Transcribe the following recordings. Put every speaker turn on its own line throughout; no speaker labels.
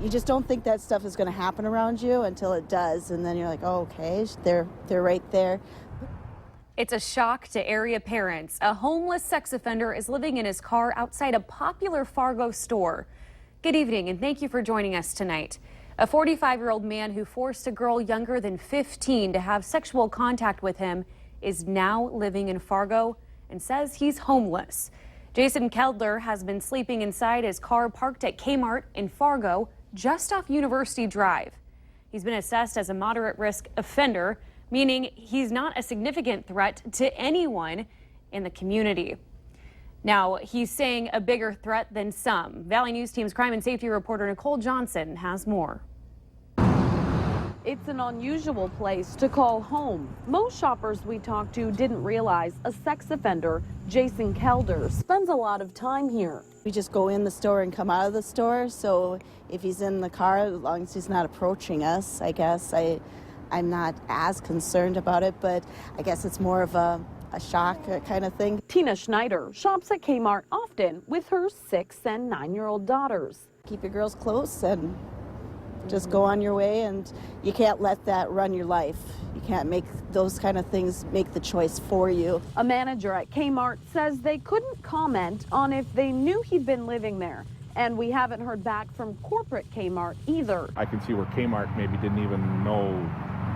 You just don't think that stuff is going to happen around you until it does, and then you're like, oh, okay, they're right there.
It's a shock to area parents. A homeless sex offender is living in his car outside a popular Fargo store. Good evening, and thank you for joining us tonight. A 45-year-old man who forced a girl younger than 15 to have sexual contact with him is now living in Fargo and says he's homeless. Jason Keldler has been sleeping inside his car parked at Kmart in Fargo, just off University Drive. He's been assessed as a moderate risk offender, meaning he's not a significant threat to anyone in the community. Now, he's saying a bigger threat than some. Valley News Team's crime and safety reporter Nicole Johnson has more.
It's an unusual place to call home. Most shoppers we talked to didn't realize a sex offender, Jason Keldler, spends a lot of time here.
We just go in the store and come out of the store, so if he's in the car, as long as he's not approaching us, I guess I'm not as concerned about it, but I guess it's more of a shock kind of thing.
Tina Schneider shops at Kmart often with her 6- and 9-year-old daughters.
Keep your girls close and just go on your way, and you can't let that run your life. You can't make those kind of things make the choice for you.
A manager at Kmart says they couldn't comment on if they knew he'd been living there. And we haven't heard back from corporate Kmart either.
I can see where Kmart maybe didn't even know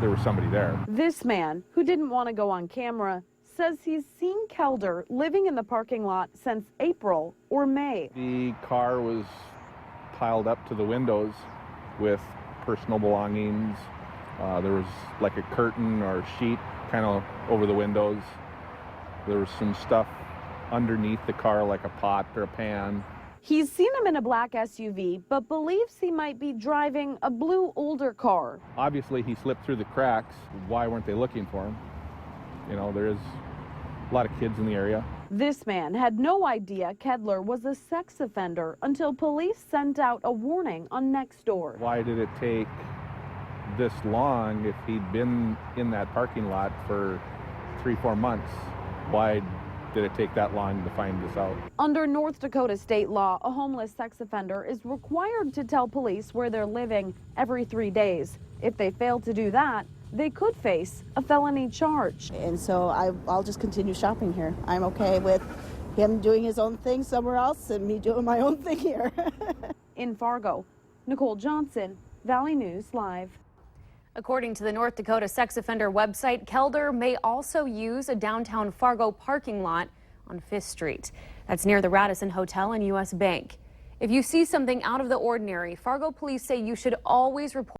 there was somebody there.
This man, who didn't want to go on camera, says he's seen Keldler living in the parking lot since April or May.
The car was piled up to the windows with personal belongings. There was like a curtain or a sheet kind of over the windows. There was some stuff underneath the car like a pot or a pan.
He's seen him in a black SUV, but believes he might be driving a blue older car.
Obviously, he slipped through the cracks. Why weren't they looking for him? You know, there is a lot of kids in the area.
This man had no idea Keldler was a sex offender until police sent out a warning on Nextdoor.
Why did it take this long if he'd been in that parking lot for 3-4 months? Why did it take that long to find this out?
Under North Dakota state law, a homeless sex offender is required to tell police where they're living every 3 days. If they fail to do that, they could face a felony charge.
And so I'll just continue shopping here. I'm okay with him doing his own thing somewhere else and me doing my own thing here.
In Fargo, Nicole Johnson, Valley News Live.
According to the North Dakota sex offender website, Keldler may also use a downtown Fargo parking lot on 5th Street. That's near the Radisson Hotel and U.S. Bank. If you see something out of the ordinary, Fargo police say you should always report